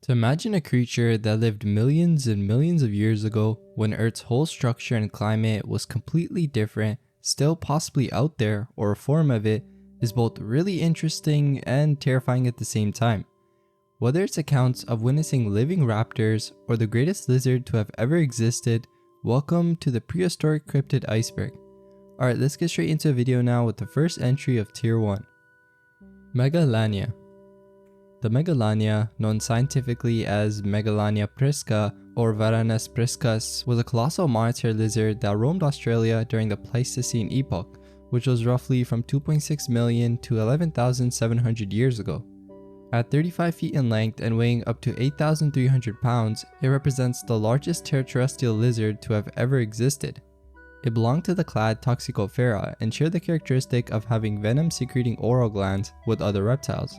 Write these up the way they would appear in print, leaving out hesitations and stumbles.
To imagine a creature that lived millions and millions of years ago when Earth's whole structure and climate was completely different, still possibly out there or a form of it, is both really interesting and terrifying at the same time. Whether it's accounts of witnessing living raptors or the greatest lizard to have ever existed, welcome to the prehistoric cryptid Iceberg. Alright, let's get straight into a video now with the first entry of Tier 1. Megalania. The Megalania, known scientifically as Megalania prisca or Varanus priscus, was a colossal monitor lizard that roamed Australia during the Pleistocene epoch, which was roughly from 2.6 million to 11,700 years ago. At 35 feet in length and weighing up to 8,300 pounds, it represents the largest terrestrial lizard to have ever existed. It belonged to the clade Toxicophera and shared the characteristic of having venom-secreting oral glands with other reptiles.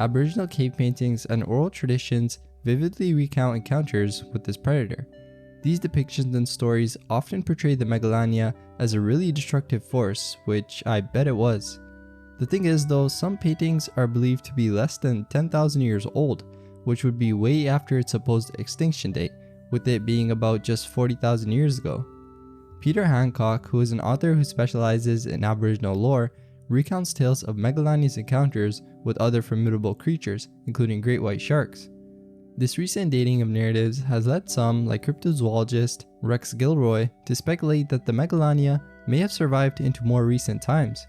Aboriginal cave paintings and oral traditions vividly recount encounters with this predator. These depictions and stories often portray the Megalania as a really destructive force, which I bet it was. The thing is though, some paintings are believed to be less than 10,000 years old, which would be way after its supposed extinction date, with it being about just 40,000 years ago. Peter Hancock, who is an author who specializes in Aboriginal lore, recounts tales of Megalania's encounters with other formidable creatures, including great white sharks. This recent dating of narratives has led some, like cryptozoologist Rex Gilroy, to speculate that the Megalania may have survived into more recent times.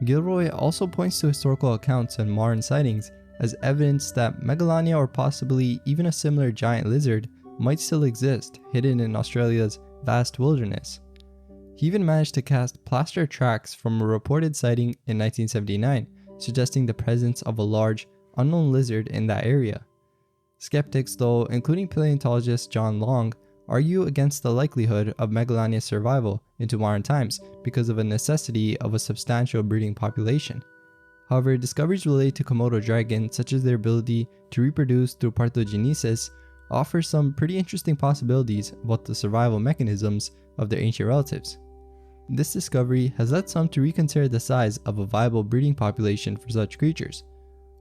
Gilroy also points to historical accounts and modern sightings as evidence that Megalania or possibly even a similar giant lizard might still exist, hidden in Australia's vast wilderness. He even managed to cast plaster tracks from a reported sighting in 1979, suggesting the presence of a large, unknown lizard in that area. Skeptics, though, including paleontologist John Long, argue against the likelihood of Megalania's survival into modern times because of a necessity of a substantial breeding population. However, discoveries related to Komodo dragons, such as their ability to reproduce through parthenogenesis, offer some pretty interesting possibilities about the survival mechanisms of their ancient relatives. This discovery has led some to reconsider the size of a viable breeding population for such creatures.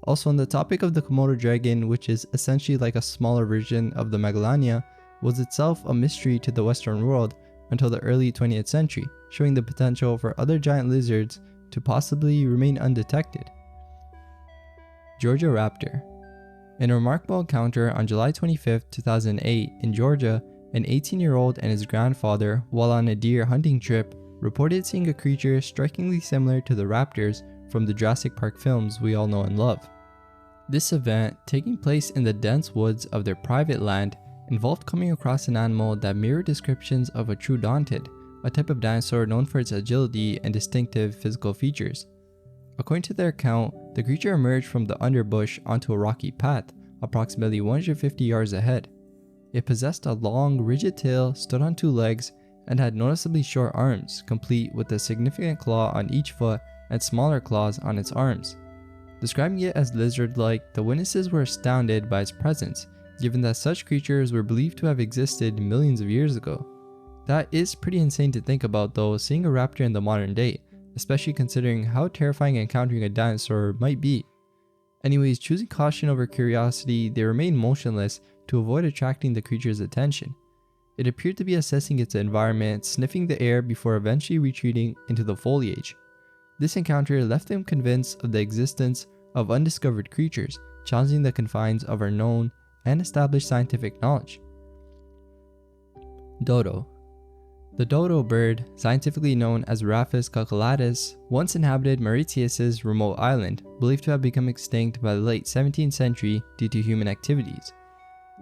Also, on the topic of the Komodo dragon, which is essentially like a smaller version of the Megalania, was itself a mystery to the Western world until the early 20th century, showing the potential for other giant lizards to possibly remain undetected. Georgia Raptor. In a remarkable encounter on July 25, 2008 in Georgia, an 18-year-old and his grandfather, while on a deer hunting trip, reported seeing a creature strikingly similar to the raptors from the Jurassic Park films we all know and love. This event, taking place in the dense woods of their private land, involved coming across an animal that mirrored descriptions of a troodontid, a type of dinosaur known for its agility and distinctive physical features. According to their account, the creature emerged from the underbush onto a rocky path, approximately 150 yards ahead. It possessed a long, rigid tail, stood on two legs, and had noticeably short arms, complete with a significant claw on each foot and smaller claws on its arms. Describing it as lizard-like, the witnesses were astounded by its presence, given that such creatures were believed to have existed millions of years ago. That is pretty insane to think about though, seeing a raptor in the modern day, especially considering how terrifying encountering a dinosaur might be. Anyways, choosing caution over curiosity, they remained motionless to avoid attracting the creature's attention. It appeared to be assessing its environment, sniffing the air before eventually retreating into the foliage. This encounter left them convinced of the existence of undiscovered creatures, challenging the confines of our known and established scientific knowledge. Dodo. The dodo bird, scientifically known as Raphis cucullatus, once inhabited Mauritius's remote island, believed to have become extinct by the late 17th century due to human activities.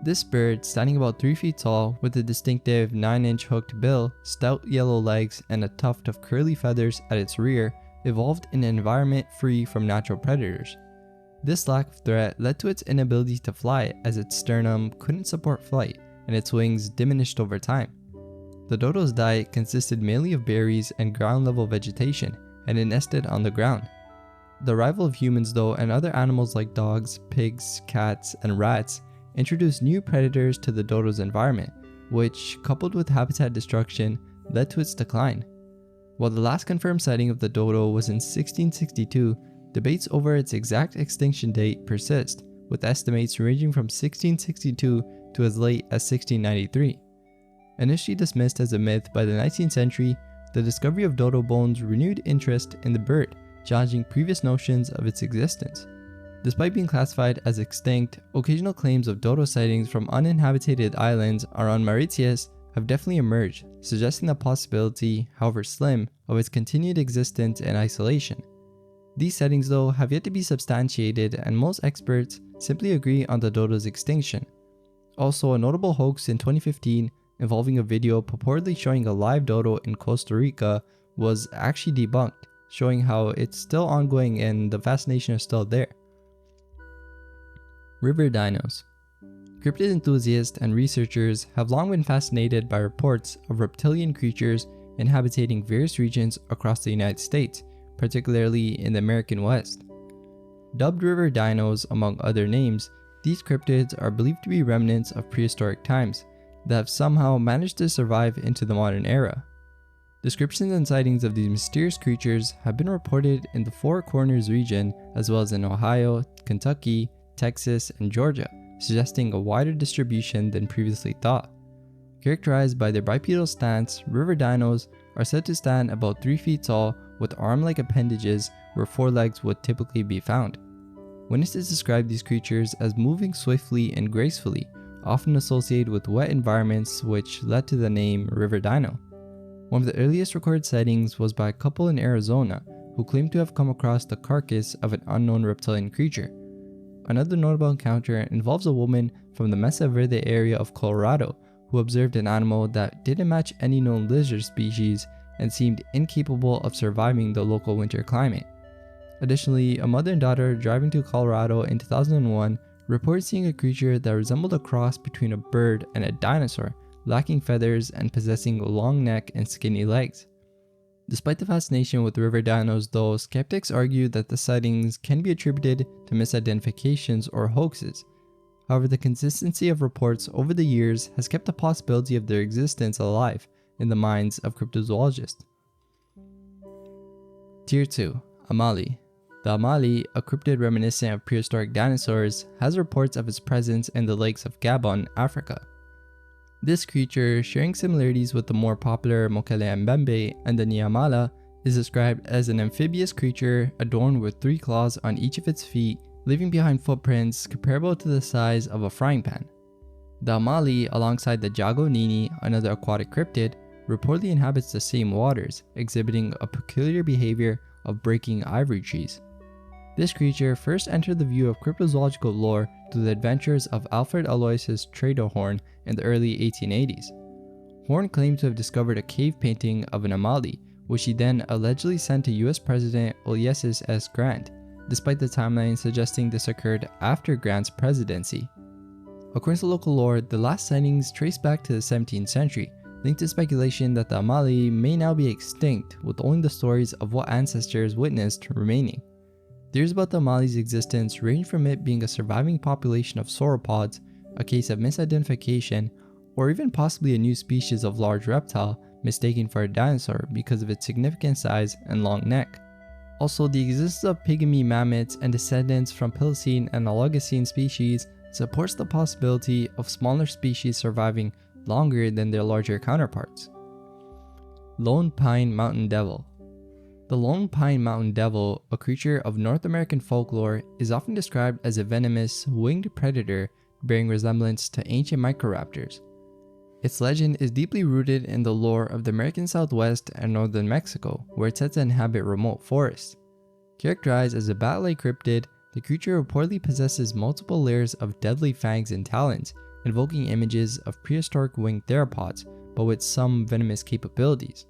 This bird, standing about 3 feet tall with a distinctive 9-inch hooked bill, stout yellow legs, and a tuft of curly feathers at its rear, evolved in an environment free from natural predators. This lack of threat led to its inability to fly, as its sternum couldn't support flight and its wings diminished over time. The dodo's diet consisted mainly of berries and ground-level vegetation, and it nested on the ground. The arrival of humans though, and other animals like dogs, pigs, cats, and rats, introduced new predators to the dodo's environment, which, coupled with habitat destruction, led to its decline. While the last confirmed sighting of the dodo was in 1662, debates over its exact extinction date persist, with estimates ranging from 1662 to as late as 1693. Initially dismissed as a myth by the 19th century, the discovery of dodo bones renewed interest in the bird, challenging previous notions of its existence. Despite being classified as extinct, occasional claims of dodo sightings from uninhabited islands around Mauritius have definitely emerged, suggesting the possibility, however slim, of its continued existence in isolation. These sightings, though, have yet to be substantiated, and most experts simply agree on the dodo's extinction. Also, a notable hoax in 2015 involving a video purportedly showing a live dodo in Costa Rica was actually debunked, showing how it's still ongoing and the fascination is still there. River dinos. Cryptid enthusiasts and researchers have long been fascinated by reports of reptilian creatures inhabiting various regions across the United States, particularly in the American West. Dubbed river dinos among other names, these cryptids are believed to be remnants of prehistoric times that have somehow managed to survive into the modern era. Descriptions and sightings of these mysterious creatures have been reported in the Four Corners region as well as in Ohio, Kentucky, Texas, and Georgia, suggesting a wider distribution than previously thought. Characterized by their bipedal stance, river dinos are said to stand about 3 feet tall with arm-like appendages where 4 legs would typically be found. Witnesses describe these creatures as moving swiftly and gracefully, often associated with wet environments, which led to the name river dino. One of the earliest recorded sightings was by a couple in Arizona who claimed to have come across the carcass of an unknown reptilian creature. Another notable encounter involves a woman from the Mesa Verde area of Colorado who observed an animal that didn't match any known lizard species and seemed incapable of surviving the local winter climate. Additionally, a mother and daughter driving to Colorado in 2001 reported seeing a creature that resembled a cross between a bird and a dinosaur, lacking feathers and possessing a long neck and skinny legs. Despite the fascination with river dinos, though, skeptics argue that the sightings can be attributed to misidentifications or hoaxes. However, the consistency of reports over the years has kept the possibility of their existence alive in the minds of cryptozoologists. Tier 2. Amali. The Amali, a cryptid reminiscent of prehistoric dinosaurs, has reports of its presence in the lakes of Gabon, Africa. This creature, sharing similarities with the more popular Mokele-mbembe and the Nyamala, is described as an amphibious creature adorned with 3 claws on each of its feet, leaving behind footprints comparable to the size of a frying pan. The Amali, alongside the Jago-nini, another aquatic cryptid, reportedly inhabits the same waters, exhibiting a peculiar behavior of breaking ivory trees. This creature first entered the view of cryptozoological lore through the adventures of Alfred Aloysius Trederhorn in the early 1880s. Horn claimed to have discovered a cave painting of an Amali, which he then allegedly sent to US President Ulysses S. Grant, despite the timeline suggesting this occurred after Grant's presidency. According to local lore, the last sightings trace back to the 17th century, linked to speculation that the Amali may now be extinct, with only the stories of what ancestors witnessed remaining. Theories about the Amali's existence range from it being a surviving population of sauropods, a case of misidentification, or even possibly a new species of large reptile mistaken for a dinosaur because of its significant size and long neck. Also, the existence of pygmy mammoths and descendants from Pliocene and Oligocene species supports the possibility of smaller species surviving longer than their larger counterparts. Lone Pine Mountain Devil. The Lone Pine Mountain Devil, a creature of North American folklore, is often described as a venomous, winged predator bearing resemblance to ancient microraptors. Its legend is deeply rooted in the lore of the American Southwest and northern Mexico, where it's said to inhabit remote forests. Characterized as a bat-like cryptid, the creature reportedly possesses multiple layers of deadly fangs and talons, invoking images of prehistoric winged theropods, but with some venomous capabilities.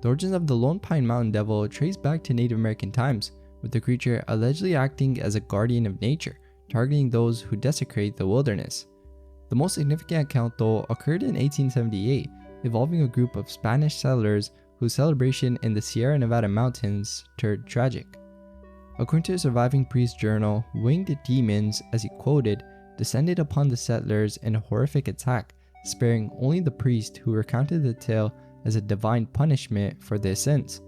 The origins of the Lone Pine Mountain Devil trace back to Native American times, with the creature allegedly acting as a guardian of nature, targeting those who desecrate the wilderness. The most significant account, though, occurred in 1878, involving a group of Spanish settlers whose celebration in the Sierra Nevada mountains turned tragic. According to a surviving priest's journal, winged demons, as he quoted, descended upon the settlers in a horrific attack, sparing only the priest, who recounted the tale as a divine punishment for their sins.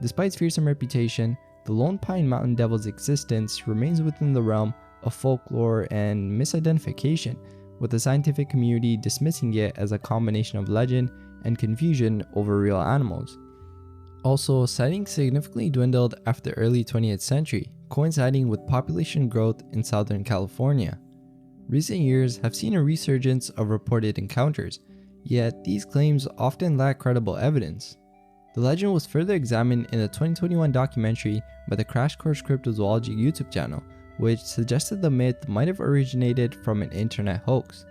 Despite its fearsome reputation, the Lone Pine Mountain Devil's existence remains within the realm of folklore and misidentification, with the scientific community dismissing it as a combination of legend and confusion over real animals. Also, sightings significantly dwindled after the early 20th century, coinciding with population growth in Southern California. Recent years have seen a resurgence of reported encounters, yet these claims often lack credible evidence. The legend was further examined in a 2021 documentary by the Crash Course Cryptozoology YouTube channel, which suggested the myth might have originated from an internet hoax.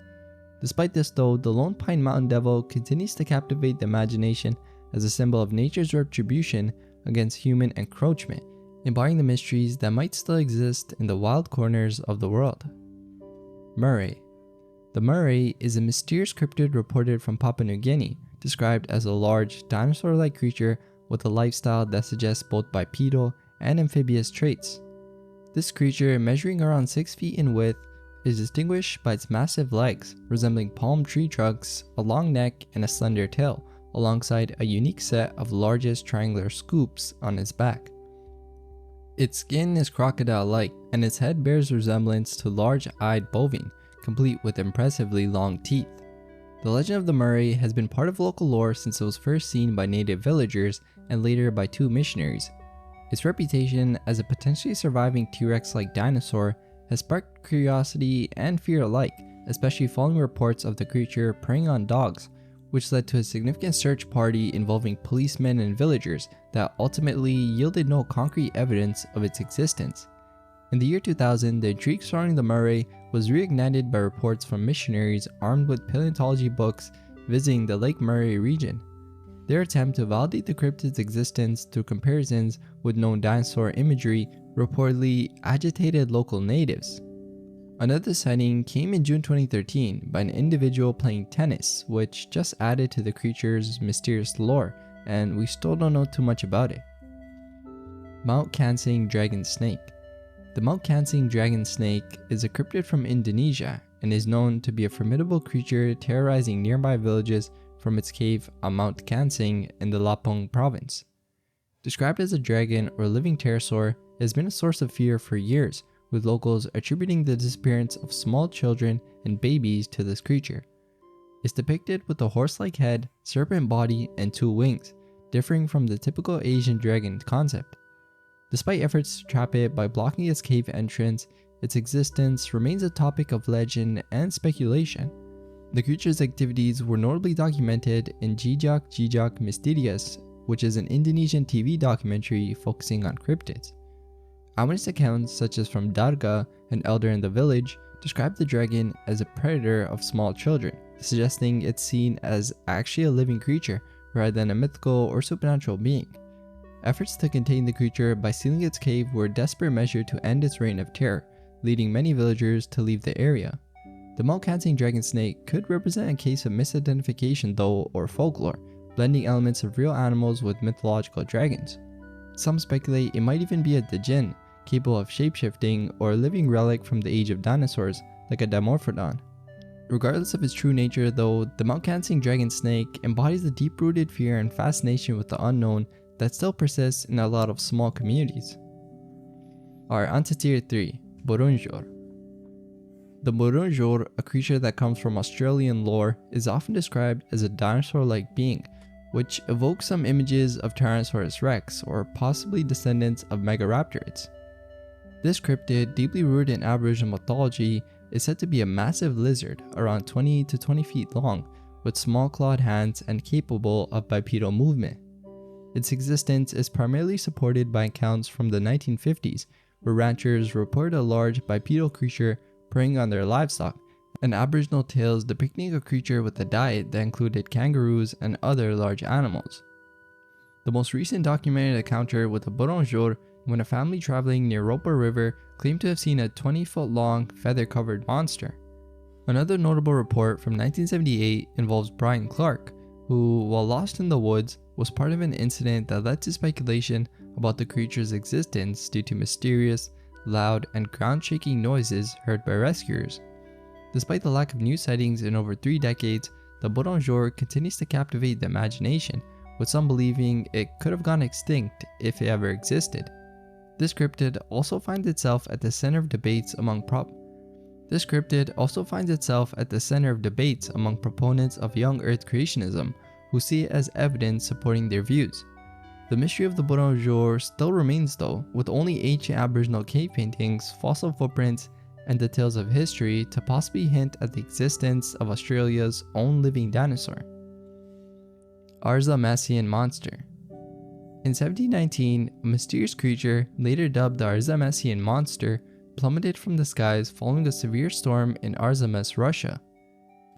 Despite this though, the Lone Pine Mountain Devil continues to captivate the imagination as a symbol of nature's retribution against human encroachment, embodying the mysteries that might still exist in the wild corners of the world. Murray. The Murray is a mysterious cryptid reported from Papua New Guinea, described as a large, dinosaur-like creature with a lifestyle that suggests both bipedal and amphibious traits. This creature, measuring around 6 feet in width, is distinguished by its massive legs, resembling palm tree trunks, a long neck, and a slender tail, alongside a unique set of largest triangular scoops on its back. Its skin is crocodile-like, and its head bears resemblance to large-eyed bovine, complete with impressively long teeth. The legend of the Murray has been part of local lore since it was first seen by native villagers and later by 2 missionaries. Its reputation as a potentially surviving T-Rex-like dinosaur has sparked curiosity and fear alike, especially following reports of the creature preying on dogs, which led to a significant search party involving policemen and villagers that ultimately yielded no concrete evidence of its existence. In the year 2000, the intrigue surrounding the Murray was reignited by reports from missionaries armed with paleontology books visiting the Lake Murray region. Their attempt to validate the cryptid's existence through comparisons with known dinosaur imagery reportedly agitated local natives. Another sighting came in June 2013 by an individual playing tennis, which just added to the creature's mysterious lore, and we still don't know too much about it. Mount Kansing Dragon Snake. The Mount Kansing dragon snake is a cryptid from Indonesia and is known to be a formidable creature terrorizing nearby villages from its cave on Mount Kansing in the Lampung province. Described as a dragon or living pterosaur, it has been a source of fear for years, with locals attributing the disappearance of small children and babies to this creature. It's depicted with a horse-like head, serpent body, and 2 wings, differing from the typical Asian dragon concept. Despite efforts to trap it by blocking its cave entrance, its existence remains a topic of legend and speculation. The creature's activities were notably documented in Jejak Jejak Misterius, which is an Indonesian TV documentary focusing on cryptids. Eyewitness accounts such as from Darga, an elder in the village, describe the dragon as a predator of small children, suggesting it's seen as actually a living creature rather than a mythical or supernatural being. Efforts to contain the creature by sealing its cave were a desperate measure to end its reign of terror, leading many villagers to leave the area. The Mount Kansing dragon snake could represent a case of misidentification though, or folklore, blending elements of real animals with mythological dragons. Some speculate it might even be a djinn, capable of shapeshifting, or a living relic from the age of dinosaurs, like a Dimorphodon. Regardless of its true nature though, the Mount Kansing dragon snake embodies the deep-rooted fear and fascination with the unknown that still persists in a lot of small communities. Alright, on to tier 3, Burunjor. The Burunjor, a creature that comes from Australian lore, is often described as a dinosaur-like being, which evokes some images of Tyrannosaurus rex or possibly descendants of Megaraptorids. This cryptid, deeply rooted in Aboriginal mythology, is said to be a massive lizard around 20 to 20 feet long, with small clawed hands and capable of bipedal movement. Its existence is primarily supported by accounts from the 1950s, where ranchers reported a large bipedal creature preying on their livestock, and Aboriginal tales depicting a creature with a diet that included kangaroos and other large animals. The most recent documented encounter with a Burunjor when a family traveling near Roper River claimed to have seen a 20-foot-long, feather-covered monster. Another notable report from 1978 involves Brian Clark, who, while lost in the woods, was part of an incident that led to speculation about the creature's existence due to mysterious, loud, and ground-shaking noises heard by rescuers. Despite the lack of new sightings in over 3 decades, the Burunjor continues to captivate the imagination, with some believing it could have gone extinct if it ever existed. This cryptid also finds itself at the center of debates among proponents of young Earth creationism, who see it as evidence supporting their views. The mystery of the bonjour still remains though, with only ancient Aboriginal cave paintings, fossil footprints, and details of history to possibly hint at the existence of Australia's own living dinosaur. Arzamassian monster. In 1719, a mysterious creature, later dubbed the Arzamassian monster, plummeted from the skies following a severe storm in Arzamas, Russia.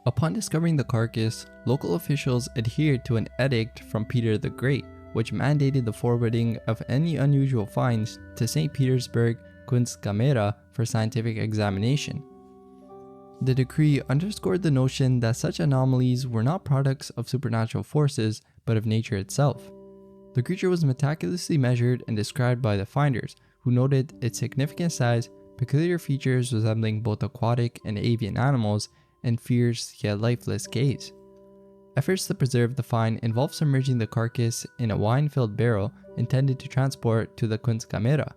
Upon discovering the carcass, local officials adhered to an edict from Peter the Great, which mandated the forwarding of any unusual finds to St. Petersburg Kunstkamera for scientific examination. The decree underscored the notion that such anomalies were not products of supernatural forces, but of nature itself. The creature was meticulously measured and described by the finders, who noted its significant size, peculiar features resembling both aquatic and avian animals, and fierce yet lifeless gaze. Efforts to preserve the find involved submerging the carcass in a wine-filled barrel intended to transport to the Kunstkamera.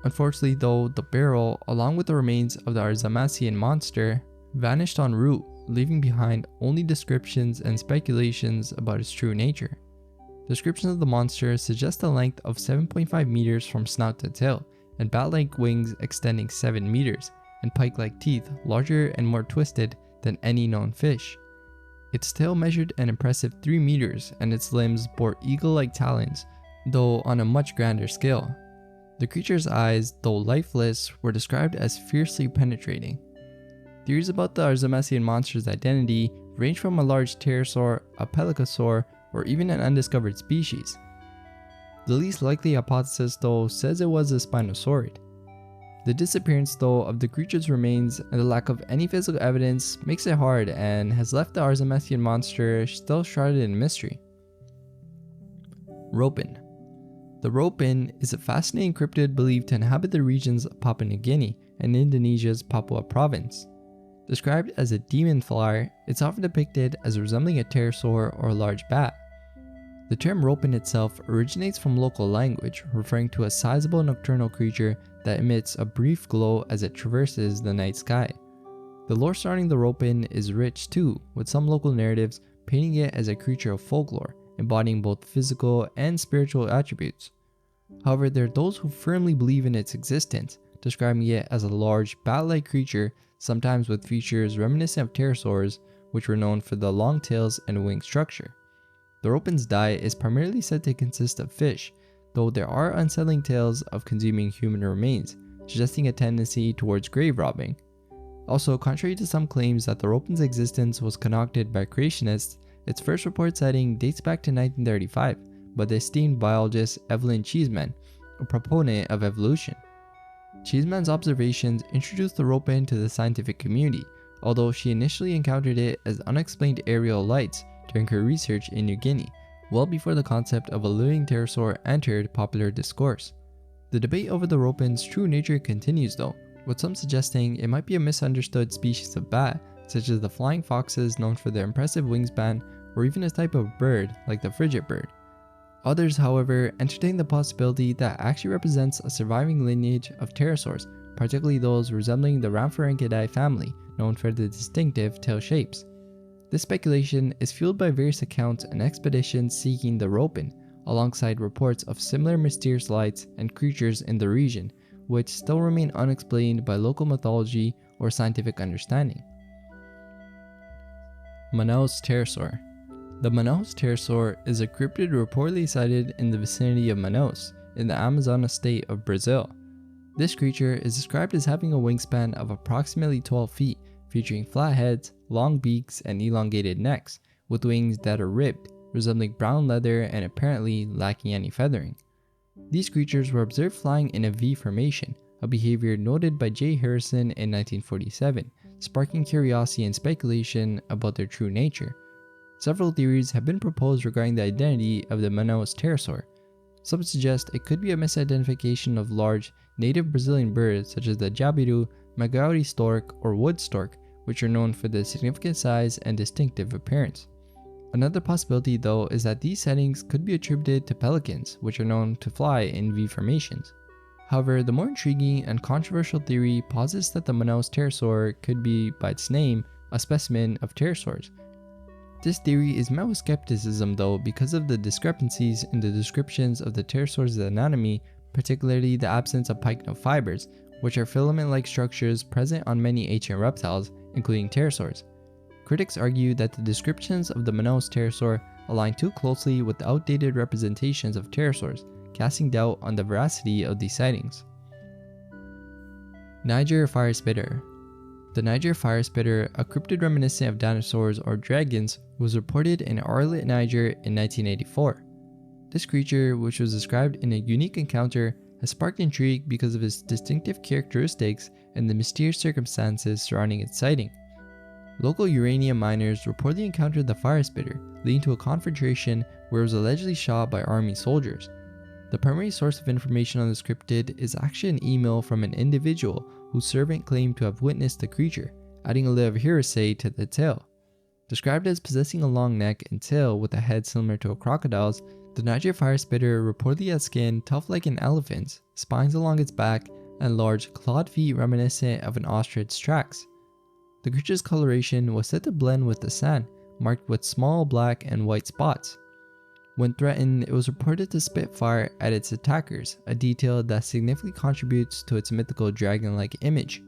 Unfortunately though, the barrel, along with the remains of the Arzamassian monster, vanished en route, leaving behind only descriptions and speculations about its true nature. Descriptions of the monster suggest a length of 7.5 meters from snout to tail, and bat-like wings extending 7 meters, and pike-like teeth larger and more twisted than any known fish. Its tail measured an impressive 3 meters, and its limbs bore eagle-like talons, though on a much grander scale. The creature's eyes, though lifeless, were described as fiercely penetrating. Theories about the Arzamassian monster's identity range from a large pterosaur, a pelycosaur, or even an undiscovered species. The least likely hypothesis though says it was a Spinosaurid. The disappearance though of the creature's remains and the lack of any physical evidence makes it hard and has left the Arzamassian monster still shrouded in mystery. Ropin. The ropin is a fascinating cryptid believed to inhabit the regions of Papua New Guinea and Indonesia's Papua province. Described as a demon fly, it's often depicted as resembling a pterosaur or a large bat. The term ropin itself originates from local language, referring to a sizable nocturnal creature that emits a brief glow as it traverses the night sky. The lore surrounding the ropin is rich too, with some local narratives painting it as a creature of folklore, embodying both physical and spiritual attributes. However, there are those who firmly believe in its existence, describing it as a large, bat-like creature, sometimes with features reminiscent of pterosaurs, which were known for the long tails and wing structure. The ropin's diet is primarily said to consist of fish, though there are unsettling tales of consuming human remains, suggesting a tendency towards grave robbing. Also, contrary to some claims that the ropin's existence was concocted by creationists, its first reported sighting dates back to 1935 by the esteemed biologist Evelyn Cheeseman, a proponent of evolution. Cheeseman's observations introduced the ropin to the scientific community, although she initially encountered it as unexplained aerial lights during her research in New Guinea, well before the concept of a living pterosaur entered popular discourse. The debate over the ropin's true nature continues though, with some suggesting it might be a misunderstood species of bat, such as the flying foxes known for their impressive wingspan, or even a type of bird like the frigate bird. Others, however, entertain the possibility that it actually represents a surviving lineage of pterosaurs, particularly those resembling the Rhamphorhynchidae family, known for their distinctive tail shapes. This speculation is fueled by various accounts and expeditions seeking the ropin, alongside reports of similar mysterious lights and creatures in the region, which still remain unexplained by local mythology or scientific understanding. Manaus pterosaur. The Manaus pterosaur is a cryptid reportedly sighted in the vicinity of Manaus, in the Amazonas state of Brazil. This creature is described as having a wingspan of approximately 12 feet, featuring flat heads, long beaks, and elongated necks, with wings that are ribbed, resembling brown leather and apparently lacking any feathering. These creatures were observed flying in a V formation, a behavior noted by J. Harrison in 1947, sparking curiosity and speculation about their true nature. Several theories have been proposed regarding the identity of the Manaus pterosaur. Some suggest it could be a misidentification of large, native Brazilian birds such as the jabiru, Maguari stork, or wood stork, which are known for their significant size and distinctive appearance. Another possibility though is that these sightings could be attributed to pelicans, which are known to fly in V formations. However, the more intriguing and controversial theory posits that the Manaus pterosaur could be, by its name, a specimen of pterosaurs. This theory is met with skepticism though because of the discrepancies in the descriptions of the pterosaur's anatomy, particularly the absence of pycnal fibers, which are filament-like structures present on many ancient reptiles, including pterosaurs. Critics argue that the descriptions of the Manaus pterosaur align too closely with the outdated representations of pterosaurs, casting doubt on the veracity of these sightings. Niger fire spitter. The Niger fire spitter, a cryptid reminiscent of dinosaurs or dragons, was reported in Arlit, Niger in 1984. This creature, which was described in a unique encounter, has sparked intrigue because of its distinctive characteristics and the mysterious circumstances surrounding its sighting. Local uranium miners reportedly encountered the fire spitter, leading to a confrontation where it was allegedly shot by army soldiers. The primary source of information on this cryptid is actually an email from an individual whose servant claimed to have witnessed the creature, adding a layer of hearsay to the tale. Described as possessing a long neck and tail with a head similar to a crocodile's, the Niger fire spitter reportedly has skin tough like an elephant's, spines along its back, and large clawed feet reminiscent of an ostrich's tracks. The creature's coloration was said to blend with the sand, marked with small black and white spots. When threatened, it was reported to spit fire at its attackers, a detail that significantly contributes to its mythical dragon-like image.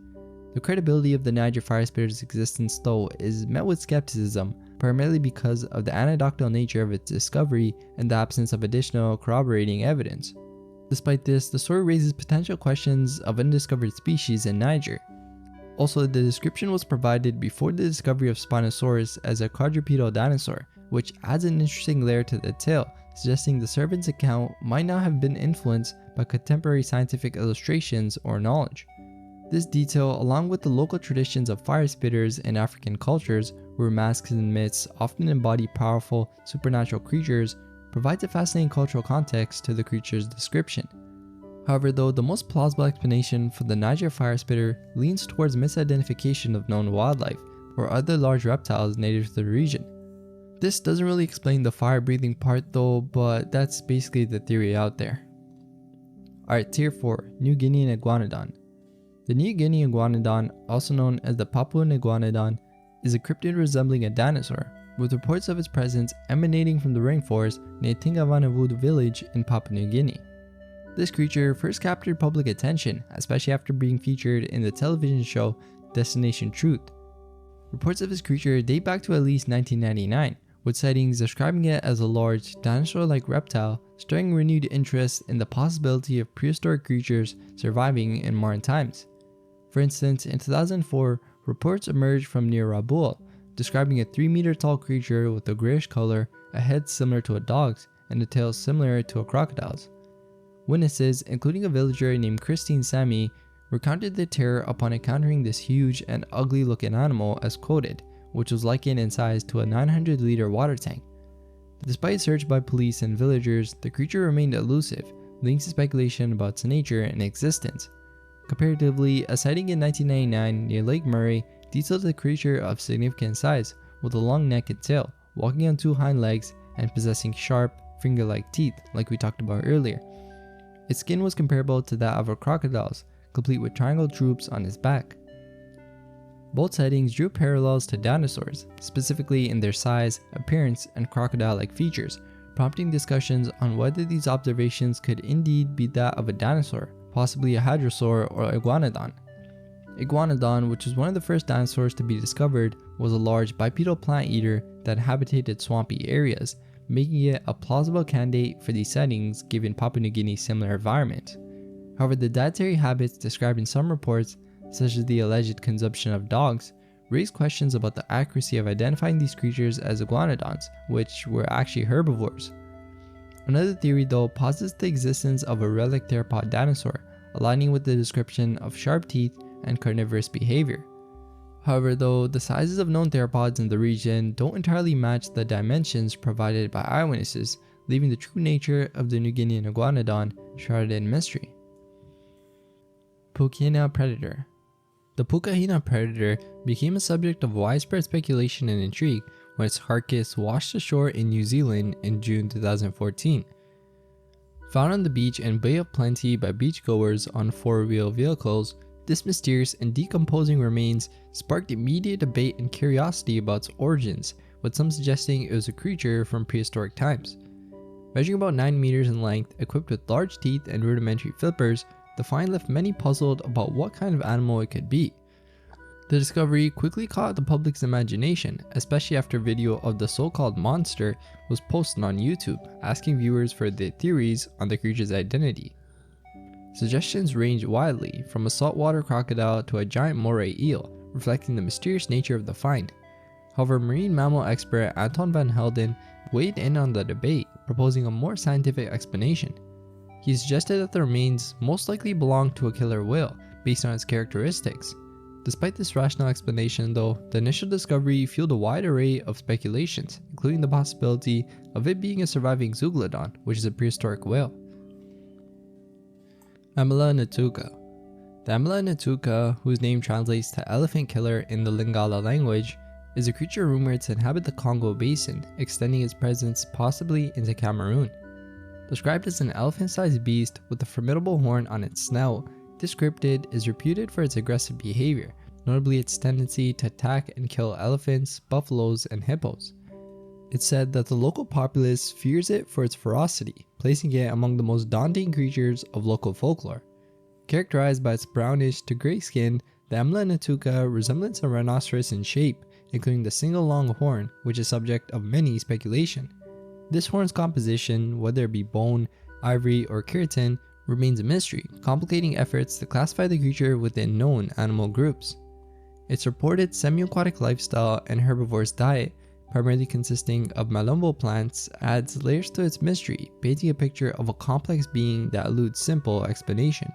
The credibility of the Niger fire spitter's existence though is met with skepticism, primarily because of the anecdotal nature of its discovery and the absence of additional corroborating evidence. Despite this, the story raises potential questions of undiscovered species in Niger. Also, the description was provided before the discovery of Spinosaurus as a quadrupedal dinosaur, which adds an interesting layer to the tale, suggesting the servant's account might not have been influenced by contemporary scientific illustrations or knowledge. This detail, along with the local traditions of fire spitters in African cultures, where masks and myths often embody powerful, supernatural creatures, provides a fascinating cultural context to the creature's description. However, though, the most plausible explanation for the Niger fire spitter leans towards misidentification of known wildlife or other large reptiles native to the region. This doesn't really explain the fire-breathing part though, but that's basically the theory out there. Alright, Tier 4, New Guinean Iguanodon. The New Guinean Iguanodon, also known as the Papuan Iguanodon, is a cryptid resembling a dinosaur, with reports of its presence emanating from the rainforest near Tingavanavudu village in Papua New Guinea. This creature first captured public attention, especially after being featured in the television show Destination Truth. Reports of this creature date back to at least 1999, with sightings describing it as a large, dinosaur-like reptile, stirring renewed interest in the possibility of prehistoric creatures surviving in modern times. For instance, in 2004, reports emerged from near Rabaul, describing a 3-meter tall creature with a grayish color, a head similar to a dog's, and a tail similar to a crocodile's. Witnesses, including a villager named Christine Sami, recounted their terror upon encountering this huge and ugly-looking animal as quoted, which was likened in size to a 900-liter water tank. Despite search by police and villagers, the creature remained elusive, leading to speculation about its nature and existence. Comparatively, a sighting in 1999 near Lake Murray detailed a creature of significant size, with a long neck and tail, walking on 2 hind legs, and possessing sharp, finger-like teeth, like we talked about earlier. Its skin was comparable to that of a crocodile's, complete with triangle troops on its back. Both sightings drew parallels to dinosaurs, specifically in their size, appearance, and crocodile-like features, prompting discussions on whether these observations could indeed be that of a dinosaur, possibly a hadrosaur or iguanodon. Iguanodon, which was one of the first dinosaurs to be discovered, was a large bipedal plant eater that inhabited swampy areas, making it a plausible candidate for these sightings given Papua New Guinea's similar environment. However, the dietary habits described in some reports, such as the alleged consumption of dogs, raise questions about the accuracy of identifying these creatures as iguanodons, which were actually herbivores. Another theory though posits the existence of a relic theropod dinosaur, aligning with the description of sharp teeth and carnivorous behavior. However though, the sizes of known theropods in the region don't entirely match the dimensions provided by eyewitnesses, leaving the true nature of the New Guinean iguanodon shrouded in mystery. Pukehina predator. The Pukehina predator became a subject of widespread speculation and intrigue when its carcass washed ashore in New Zealand in June 2014. Found on the beach in Bay of Plenty by beachgoers on four-wheel vehicles, this mysterious and decomposing remains sparked immediate debate and curiosity about its origins, with some suggesting it was a creature from prehistoric times. Measuring about 9 meters in length, equipped with large teeth and rudimentary flippers, the find left many puzzled about what kind of animal it could be. The discovery quickly caught the public's imagination, especially after video of the so-called monster was posted on YouTube, asking viewers for their theories on the creature's identity. Suggestions ranged widely, from a saltwater crocodile to a giant moray eel, reflecting the mysterious nature of the find. However, marine mammal expert Anton van Helden weighed in on the debate, proposing a more scientific explanation. He suggested that the remains most likely belonged to a killer whale, based on its characteristics. Despite this rational explanation though, the initial discovery fueled a wide array of speculations, including the possibility of it being a surviving zeuglodon, which is a prehistoric whale. Amela natuka. The Amela natuka, whose name translates to elephant killer in the Lingala language, is a creature rumored to inhabit the Congo Basin, extending its presence possibly into Cameroon. Described as an elephant-sized beast with a formidable horn on its snout, this cryptid is reputed for its aggressive behavior, notably its tendency to attack and kill elephants, buffaloes, and hippos. It's said that the local populace fears it for its ferocity, placing it among the most daunting creatures of local folklore. Characterized by its brownish to gray skin, the Amela natuka resembles a rhinoceros in shape, including the single long horn, which is subject of many speculation. This horn's composition, whether it be bone, ivory, or keratin, remains a mystery, complicating efforts to classify the creature within known animal groups. Its reported semi-aquatic lifestyle and herbivorous diet, primarily consisting of malumbo plants, adds layers to its mystery, painting a picture of a complex being that eludes simple explanation.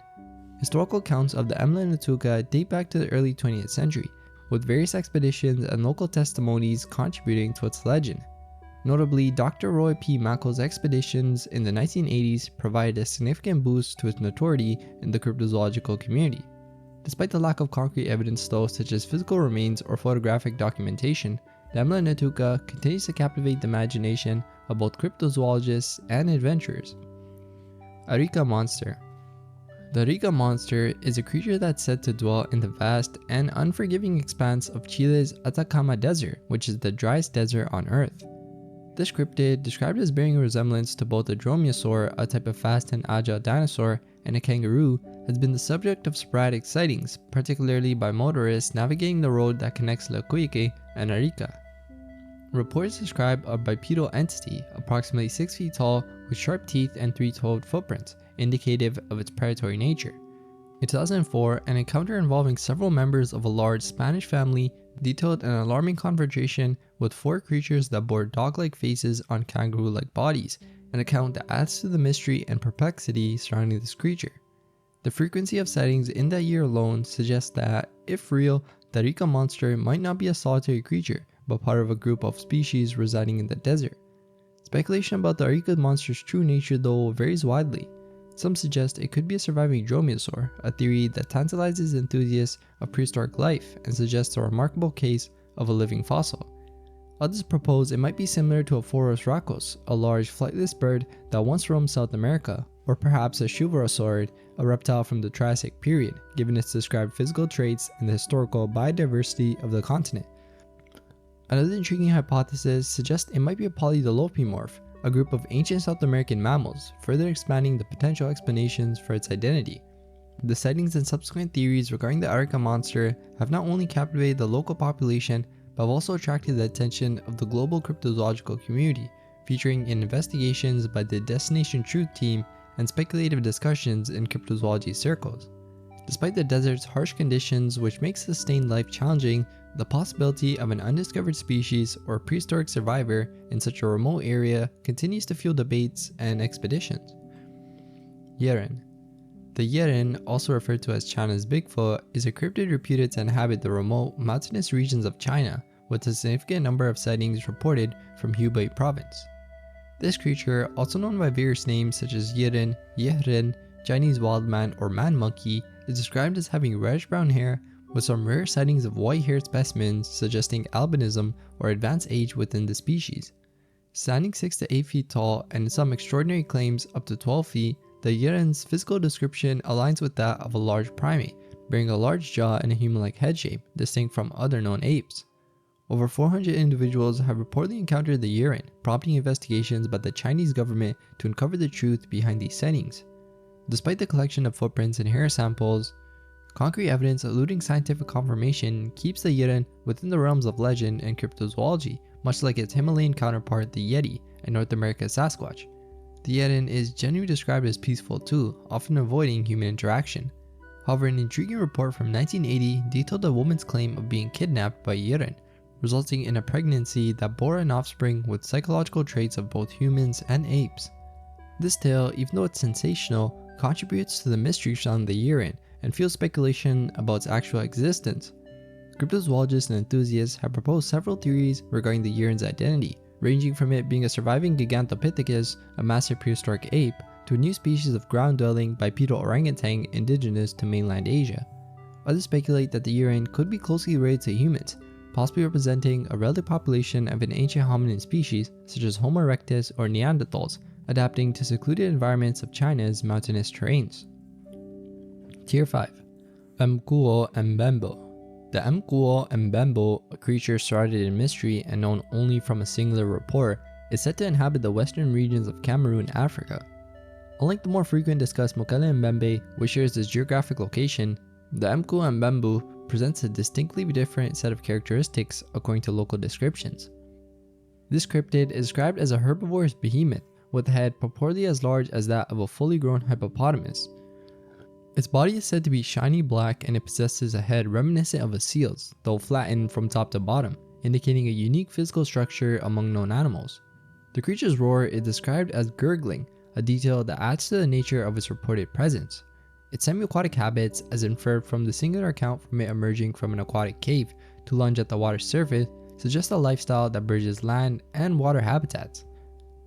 Historical accounts of the Amela natuka date back to the early 20th century, with various expeditions and local testimonies contributing to its legend. Notably, Dr. Roy P. Mackle's expeditions in the 1980s provided a significant boost to its notoriety in the cryptozoological community. Despite the lack of concrete evidence though, such as physical remains or photographic documentation, the Amela natuka continues to captivate the imagination of both cryptozoologists and adventurers. Arica monster. The Arica monster is a creature that's said to dwell in the vast and unforgiving expanse of Chile's Atacama Desert, which is the driest desert on Earth. This cryptid, described as bearing a resemblance to both a dromaeosaur, a type of fast and agile dinosaur, and a kangaroo, has been the subject of sporadic sightings, particularly by motorists navigating the road that connects Lacuique and Arica. Reports describe a bipedal entity, approximately 6 feet tall, with sharp teeth and 3-toed footprints, indicative of its predatory nature. In 2004, an encounter involving several members of a large Spanish family detailed an alarming confrontation with 4 creatures that bore dog-like faces on kangaroo-like bodies, an account that adds to the mystery and perplexity surrounding this creature. The frequency of sightings in that year alone suggests that, if real, the Arica monster might not be a solitary creature, but part of a group of species residing in the desert. Speculation about the Arica monster's true nature though varies widely. Some suggest it could be a surviving dromaeosaur, a theory that tantalizes enthusiasts of prehistoric life and suggests a remarkable case of a living fossil. Others propose it might be similar to a Phoros racos, a large flightless bird that once roamed South America, or perhaps a Chuvasaurid, a reptile from the Triassic period, given its described physical traits and the historical biodiversity of the continent. Another intriguing hypothesis suggests it might be a polydilopimorph, a group of ancient South American mammals, further expanding the potential explanations for its identity. The sightings and subsequent theories regarding the Arica monster have not only captivated the local population, but have also attracted the attention of the global cryptozoological community, featuring in investigations by the Destination Truth team and speculative discussions in cryptozoology circles. Despite the desert's harsh conditions which make sustained life challenging, the possibility of an undiscovered species or prehistoric survivor in such a remote area continues to fuel debates and expeditions. Yeren. The Yeren, also referred to as China's Bigfoot, is a cryptid reputed to inhabit the remote, mountainous regions of China, with a significant number of sightings reported from Hubei province. This creature, also known by various names such as Yeren, Yehren, Chinese wildman, or man monkey, is described as having reddish-brown hair, with some rare sightings of white-haired specimens suggesting albinism or advanced age within the species. Standing 6 to 8 feet tall and in some extraordinary claims up to 12 feet, the Yiren's physical description aligns with that of a large primate, bearing a large jaw and a human-like head shape, distinct from other known apes. Over 400 individuals have reportedly encountered the Yiren, prompting investigations by the Chinese government to uncover the truth behind these sightings. Despite the collection of footprints and hair samples, concrete evidence eluding scientific confirmation keeps the Yiren within the realms of legend and cryptozoology, much like its Himalayan counterpart the Yeti and North America's Sasquatch. The Yiren is generally described as peaceful too, often avoiding human interaction. However, an intriguing report from 1980 detailed a woman's claim of being kidnapped by Yiren, resulting in a pregnancy that bore an offspring with psychological traits of both humans and apes. This tale, even though it's sensational, contributes to the mystery surrounding the Yiren and fuels speculation about its actual existence. Cryptozoologists and enthusiasts have proposed several theories regarding the Yiren's identity, ranging from it being a surviving Gigantopithecus, a massive prehistoric ape, to a new species of ground-dwelling bipedal orangutan indigenous to mainland Asia. Others speculate that the Yiren could be closely related to humans, possibly representing a relative population of an ancient hominin species such as Homo erectus or Neanderthals, adapting to secluded environments of China's mountainous terrains. Tier 5. Mkuo Mbembo. The Mkuo Mbembo, a creature shrouded in mystery and known only from a singular report, is said to inhabit the western regions of Cameroon, Africa. Unlike the more frequent discussed Mokele Mbembe, which shares its geographic location, the Mkuo Mbembo presents a distinctly different set of characteristics according to local descriptions. This cryptid is described as a herbivorous behemoth with a head purportedly as large as that of a fully grown hippopotamus. Its body is said to be shiny black and it possesses a head reminiscent of a seal's, though flattened from top to bottom, indicating a unique physical structure among known animals. The creature's roar is described as gurgling, a detail that adds to the nature of its reported presence. Its semi-aquatic habits, as inferred from the singular account from it emerging from an aquatic cave to lunge at the water's surface, suggest a lifestyle that bridges land and water habitats.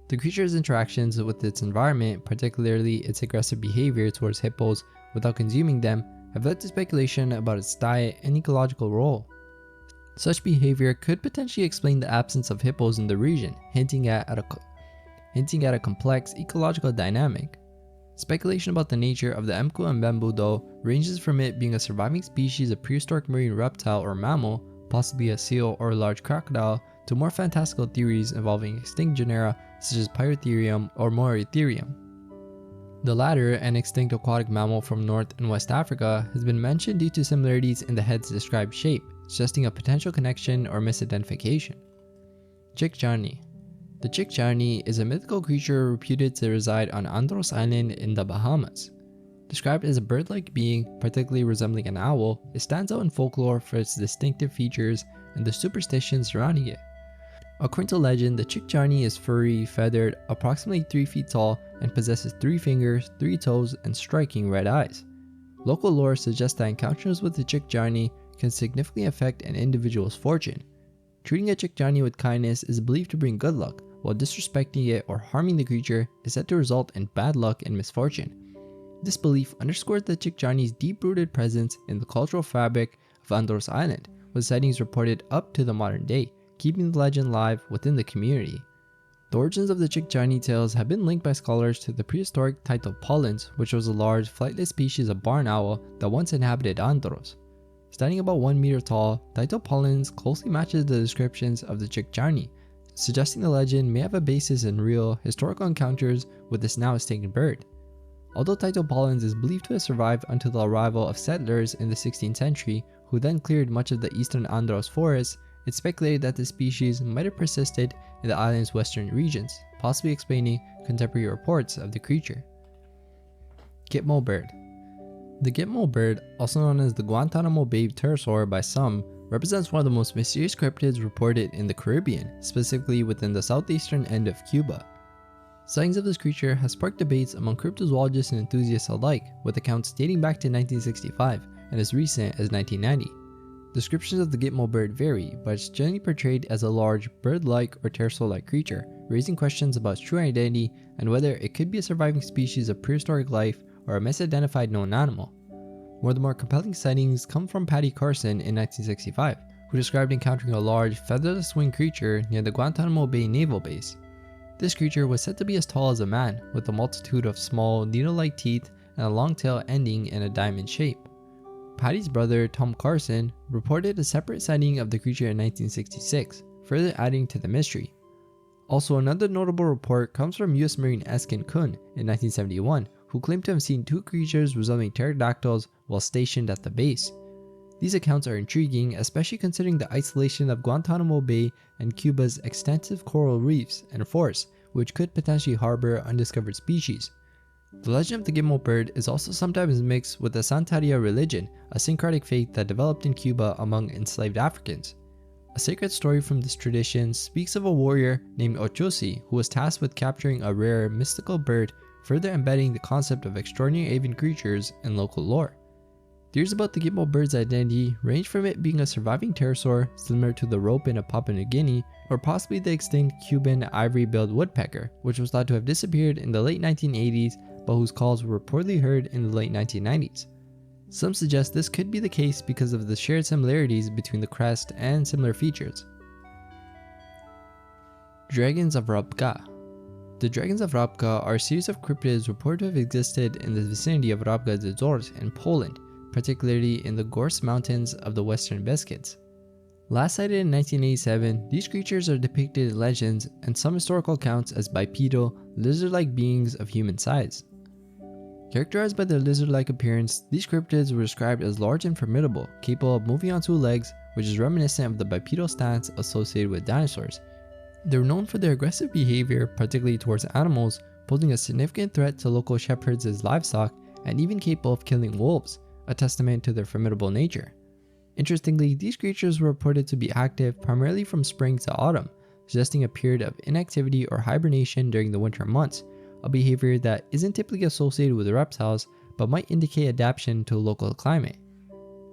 The creature's interactions with its environment, particularly its aggressive behavior towards hippos without consuming them, have led to speculation about its diet and ecological role. Such behavior could potentially explain the absence of hippos in the region, hinting at a complex ecological dynamic. Speculation about the nature of the Mkuo Mbembo, though, ranges from it being a surviving species of prehistoric marine reptile or mammal, possibly a seal or a large crocodile, to more fantastical theories involving extinct genera such as Pyretherium or Moeritherium. The latter, an extinct aquatic mammal from North and West Africa, has been mentioned due to similarities in the head's described shape, suggesting a potential connection or misidentification. Chikchani. The Chikchani is a mythical creature reputed to reside on Andros Island in the Bahamas. Described as a bird-like being, particularly resembling an owl, it stands out in folklore for its distinctive features and the superstitions surrounding it. According to legend, the Chikchani is furry, feathered, approximately 3 feet tall, and possesses 3 fingers, 3 toes, and striking red eyes. Local lore suggests that encounters with the Chikchani can significantly affect an individual's fortune. Treating a Chikchani with kindness is believed to bring good luck, while disrespecting it or harming the creature is said to result in bad luck and misfortune. This belief underscores the Chikchani's deep-rooted presence in the cultural fabric of Andros Island, with sightings reported up to the modern day, keeping the legend alive within the community. The origins of the Chikchani tales have been linked by scholars to the prehistoric Tytopollens, which was a large, flightless species of barn owl that once inhabited Andros. Standing about 1 meter tall, Tytopollens closely matches the descriptions of the Chikchani, suggesting the legend may have a basis in real, historical encounters with this now extinct bird. Although Tytopollens is believed to have survived until the arrival of settlers in the 16th century, who then cleared much of the eastern Andros forests, it's speculated that the species might have persisted in the island's western regions, possibly explaining contemporary reports of the creature. Gitmo bird. The Gitmo bird, also known as the Guantanamo Bay pterosaur by some, represents one of the most mysterious cryptids reported in the Caribbean, specifically within the southeastern end of Cuba. Sightings of this creature has sparked debates among cryptozoologists and enthusiasts alike, with accounts dating back to 1965 and as recent as 1990. Descriptions of the Gitmo bird vary, but it's generally portrayed as a large, bird-like or pterosaur-like creature, raising questions about its true identity and whether it could be a surviving species of prehistoric life or a misidentified known animal. One of the more compelling sightings come from Patty Carson in 1965, who described encountering a large, featherless winged creature near the Guantanamo Bay naval base. This creature was said to be as tall as a man, with a multitude of small, needle-like teeth and a long tail ending in a diamond shape. Patty's brother, Tom Carson, reported a separate sighting of the creature in 1966, further adding to the mystery. Also, another notable report comes from US Marine Eskin Kun in 1971, who claimed to have seen two creatures resembling pterodactyls while stationed at the base. These accounts are intriguing, especially considering the isolation of Guantanamo Bay and Cuba's extensive coral reefs and forests, which could potentially harbor undiscovered species. The legend of the Gitmo bird is also sometimes mixed with the Santeria religion, a syncretic faith that developed in Cuba among enslaved Africans. A sacred story from this tradition speaks of a warrior named Ochosi who was tasked with capturing a rare, mystical bird, further embedding the concept of extraordinary avian creatures in local lore. Theories about the Gitmo bird's identity range from it being a surviving pterosaur similar to the ropin of Papua New Guinea, or possibly the extinct Cuban ivory-billed woodpecker, which was thought to have disappeared in the late 1980s but whose calls were reportedly heard in the late 1990s. Some suggest this could be the case because of the shared similarities between the crest and similar features. Dragons of Rabka. The Dragons of Rabka are a series of cryptids reported to have existed in the vicinity of Rabka Zores in Poland, particularly in the Gors Mountains of the Western Beskids. Last sighted in 1987, these creatures are depicted in legends and some historical accounts as bipedal, lizard-like beings of human size. Characterized by their lizard-like appearance, these cryptids were described as large and formidable, capable of moving on two legs, which is reminiscent of the bipedal stance associated with dinosaurs. They were known for their aggressive behavior, particularly towards animals, posing a significant threat to local shepherds as livestock, and even capable of killing wolves, a testament to their formidable nature. Interestingly, these creatures were reported to be active primarily from spring to autumn, suggesting a period of inactivity or hibernation during the winter months, a behavior that isn't typically associated with reptiles but might indicate adaptation to a local climate.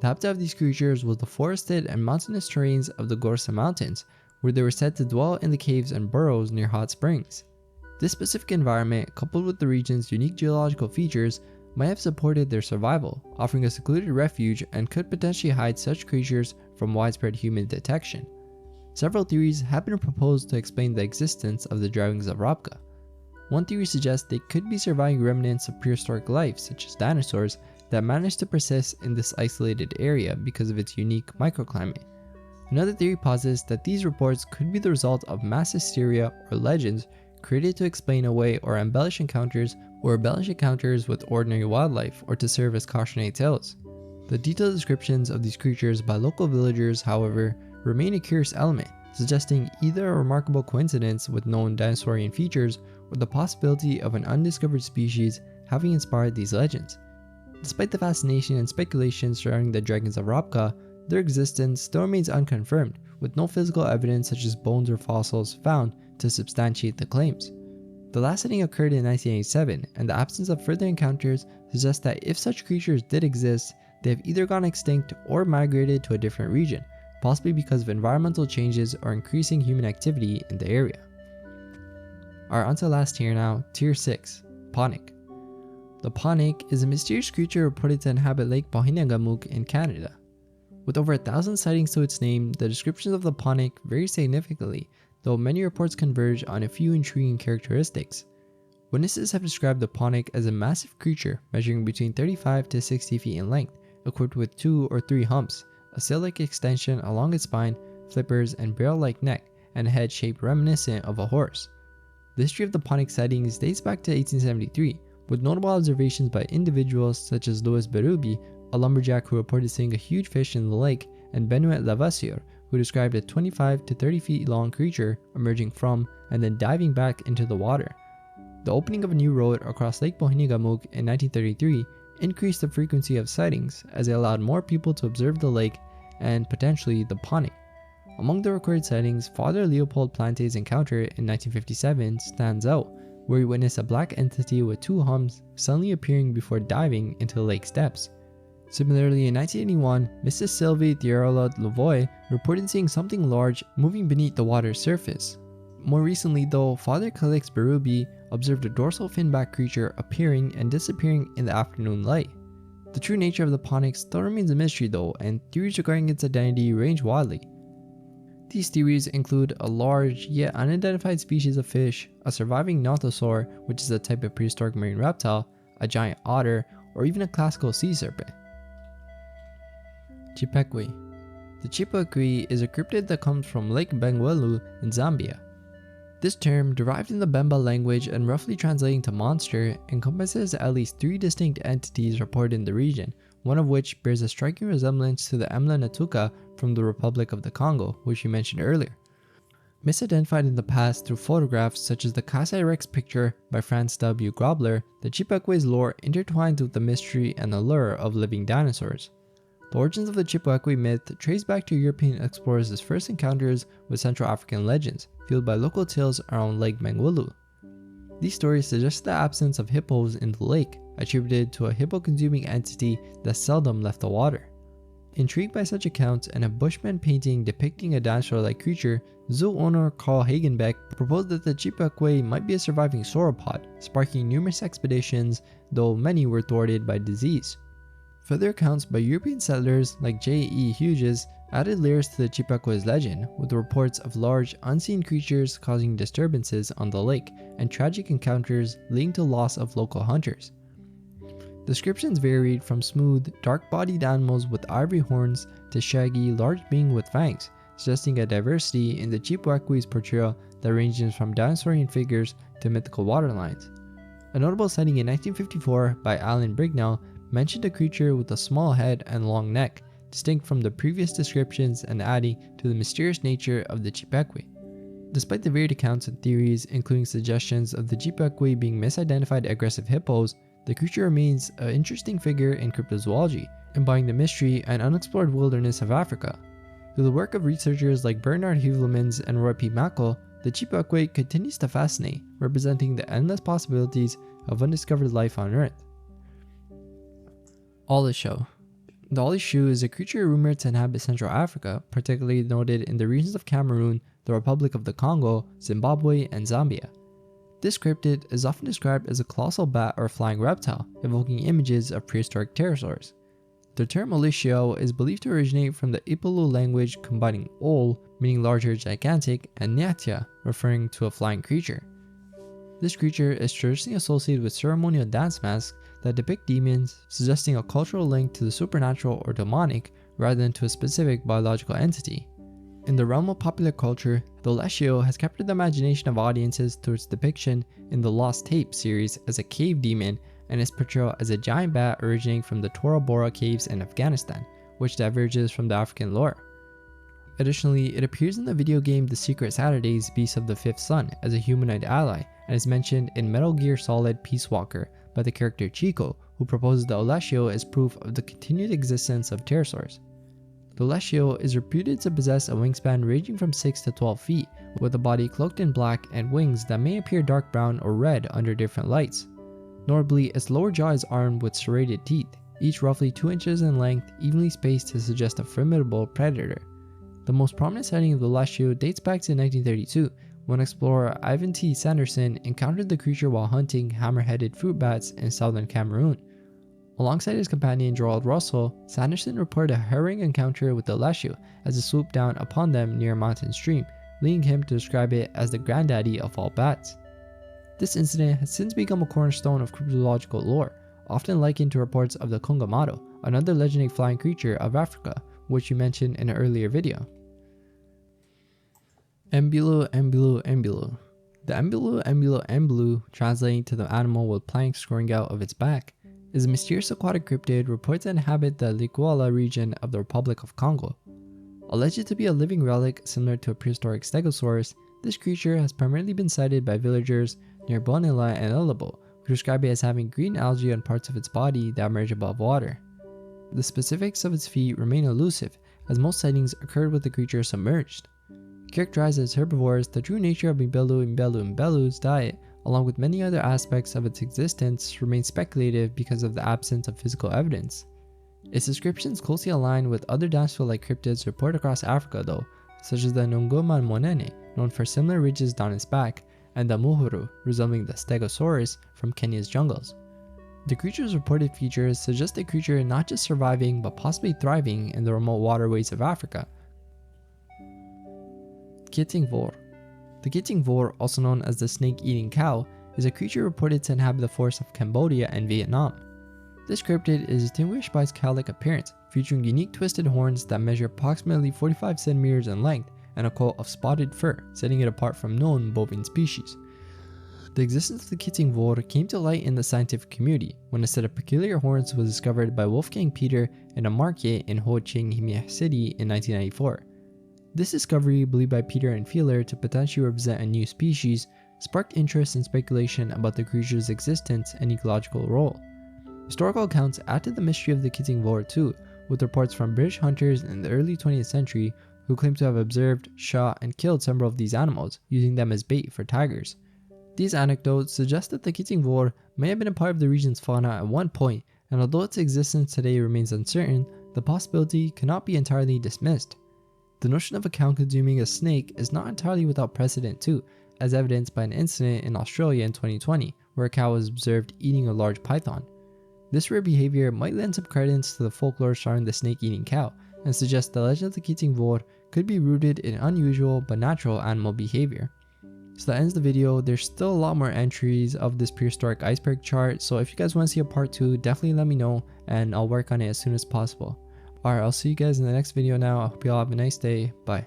The habitat of these creatures was the forested and mountainous terrains of the Gorsa Mountains, where they were said to dwell in the caves and burrows near hot springs. This specific environment, coupled with the region's unique geological features, might have supported their survival, offering a secluded refuge and could potentially hide such creatures from widespread human detection. Several theories have been proposed to explain the existence of the Dragons of Rabka. One theory suggests they could be surviving remnants of prehistoric life, such as dinosaurs, that managed to persist in this isolated area because of its unique microclimate. Another theory posits that these reports could be the result of mass hysteria or legends created to explain away or embellish encounters with ordinary wildlife or to serve as cautionary tales. The detailed descriptions of these creatures by local villagers, however, remain a curious element, suggesting either a remarkable coincidence with known dinosaurian features or the possibility of an undiscovered species having inspired these legends. Despite the fascination and speculation surrounding the Dragons of Rabka, their existence still remains unconfirmed, with no physical evidence such as bones or fossils found to substantiate the claims. The last sighting occurred in 1987, and the absence of further encounters suggests that if such creatures did exist, they have either gone extinct or migrated to a different region, possibly because of environmental changes or increasing human activity in the area. Alright, on to the last tier now, Tier 6, Ponic. The Ponic is a mysterious creature reported to inhabit Lake Bohiniagamuk in Canada. With over 1,000 sightings to its name, the descriptions of the Ponic vary significantly, though many reports converge on a few intriguing characteristics. Witnesses have described the Ponic as a massive creature measuring between 35 to 60 feet in length, equipped with 2 or 3 humps, a sail-like extension along its spine, flippers, and barrel-like neck, and a head shaped reminiscent of a horse. The history of the Ponic sightings dates back to 1873, with notable observations by individuals such as Louis Berube, a lumberjack who reported seeing a huge fish in the lake, and Benoit Lavoisier, who described a 25 to 30 feet long creature emerging from and then diving back into the water. The opening of a new road across Lake Bohiniagamuk in 1933 increased the frequency of sightings as it allowed more people to observe the lake and potentially the Ponic. Among the recorded sightings, Father Leopold Plante's encounter in 1957 stands out, where he witnessed a black entity with 2 humps suddenly appearing before diving into the lake's depths. Similarly, in 1981, Mrs. Sylvie Thierola Lavoie reported seeing something large moving beneath the water's surface. More recently though, Father Calix Berube observed a dorsal finback creature appearing and disappearing in the afternoon light. The true nature of the Ponic still remains a mystery though, and theories regarding its identity range widely. These theories include a large yet unidentified species of fish, a surviving nothosaur, which is a type of prehistoric marine reptile, a giant otter, or even a classical sea serpent. Chipekwe. The Chipekwe is a cryptid that comes from Lake Bangweulu in Zambia. This term, derived in the Bemba language and roughly translating to monster, encompasses at least 3 distinct entities reported in the region, one of which bears a striking resemblance to the Emla Natuka from the Republic of the Congo, which we mentioned earlier. Misidentified in the past through photographs such as the Kasai Rex picture by Franz W. Grobler, the Chipekwe's lore intertwines with the mystery and allure of living dinosaurs. The origins of the Chipekwe myth trace back to European explorers' first encounters with Central African legends, fueled by local tales around Lake Bangweulu. These stories suggest the absence of hippos in the lake, attributed to a hippo-consuming entity that seldom left the water. Intrigued by such accounts and a Bushman painting depicting a dinosaur-like creature, zoo owner Carl Hagenbeck proposed that the Chipekwe might be a surviving sauropod, sparking numerous expeditions, though many were thwarted by disease. Further accounts by European settlers like J. E. Hughes added layers to the Chipekwe's legend, with reports of large, unseen creatures causing disturbances on the lake and tragic encounters leading to loss of local hunters. Descriptions varied from smooth, dark-bodied animals with ivory horns to shaggy, large beings with fangs, suggesting a diversity in the Chipekwe's portrayal that ranges from dinosaurian figures to mythical waterlines. A notable sighting in 1954 by Alan Brignell mentioned a creature with a small head and long neck, distinct from the previous descriptions and adding to the mysterious nature of the Chipekwe. Despite the varied accounts and theories, including suggestions of the Chipekwe being misidentified aggressive hippos, the creature remains an interesting figure in cryptozoology, embodying the mystery and unexplored wilderness of Africa. Through the work of researchers like Bernard Heuvelmans and Roy P. Mackel, the Chipekwe continues to fascinate, representing the endless possibilities of undiscovered life on Earth. Olisho. The Olisho is a creature rumored to inhabit Central Africa, particularly noted in the regions of Cameroon, the Republic of the Congo, Zimbabwe, and Zambia. This cryptid is often described as a colossal bat or flying reptile, evoking images of prehistoric pterosaurs. The term Olisho is believed to originate from the Ipulu language combining ol, meaning large or gigantic, and nyatya, referring to a flying creature. This creature is traditionally associated with ceremonial dance masks that depict demons, suggesting a cultural link to the supernatural or demonic rather than to a specific biological entity. In the realm of popular culture, the Olisho has captured the imagination of audiences through its depiction in the Lost Tape series as a cave demon and its portrayal as a giant bat originating from the Tora Bora caves in Afghanistan, which diverges from the African lore. Additionally, it appears in the video game The Secret Saturdays Beast of the Fifth Sun as a humanoid ally and is mentioned in Metal Gear Solid Peace Walker by the character Chico, who proposes the Olisho as proof of the continued existence of pterosaurs. The Olisho is reputed to possess a wingspan ranging from 6 to 12 feet, with a body cloaked in black and wings that may appear dark brown or red under different lights. Notably, its lower jaw is armed with serrated teeth, each roughly 2 inches in length, evenly spaced to suggest a formidable predator. The most prominent sighting of the Olisho dates back to 1932, when explorer Ivan T. Sanderson encountered the creature while hunting hammer-headed fruit bats in southern Cameroon. Alongside his companion Gerald Russell, Sanderson reported a harrowing encounter with the Olisho as it swooped down upon them near a mountain stream, leading him to describe it as the granddaddy of all bats. This incident has since become a cornerstone of cryptozoological lore, often likened to reports of the Kongamato, another legendary flying creature of Africa, which we mentioned in an earlier video. Embulu Embulu Embulu. The Embulu Embulu Embulu, translating to the animal with planks growing out of its back, is a mysterious aquatic cryptid reported to inhabit the Likuala region of the Republic of Congo. Alleged to be a living relic similar to a prehistoric stegosaurus, this creature has primarily been sighted by villagers near Bonilla and Elabo, who describe it as having green algae on parts of its body that emerge above water. The specifics of its feet remain elusive, as most sightings occurred with the creature submerged. Characterized as herbivores, the true nature of Mbelu Mbelu Mbelu's diet, along with many other aspects of its existence, remains speculative because of the absence of physical evidence. Its descriptions closely align with other dinosaur-like cryptids reported across Africa though, such as the Ngoma Monene, known for similar ridges down its back, and the Muhuru, resembling the Stegosaurus from Kenya's jungles. The creature's reported features suggest a creature not just surviving but possibly thriving in the remote waterways of Africa. Kittingvor. The Kittingvor, also known as the snake-eating cow, is a creature reported to inhabit the forests of Cambodia and Vietnam. This cryptid is distinguished by its cow-like appearance, featuring unique twisted horns that measure approximately 45 centimeters in length and a coat of spotted fur, setting it apart from known bovine species. The existence of the Kittingvor came to light in the scientific community when a set of peculiar horns was discovered by Wolfgang Peter in a market in Ho Chi Minh City in 1994. This discovery, believed by Peter and Feeler to potentially represent a new species, sparked interest and speculation about the creature's existence and ecological role. Historical accounts add to the mystery of the Kittingvor too, with reports from British hunters in the early 20th century who claim to have observed, shot, and killed several of these animals, using them as bait for tigers. These anecdotes suggest that the Kittingvor may have been a part of the region's fauna at one point, and although its existence today remains uncertain, the possibility cannot be entirely dismissed. The notion of a cow consuming a snake is not entirely without precedent too, as evidenced by an incident in Australia in 2020, where a cow was observed eating a large python. This rare behavior might lend some credence to the folklore surrounding the snake-eating cow, and suggest the legend of the Kittingvor could be rooted in unusual but natural animal behavior. So that ends the video. There's still a lot more entries of this prehistoric iceberg chart, so if you guys want to see a part 2, definitely let me know and I'll work on it as soon as possible. Alright, I'll see you guys in the next video now. I hope you all have a nice day. Bye.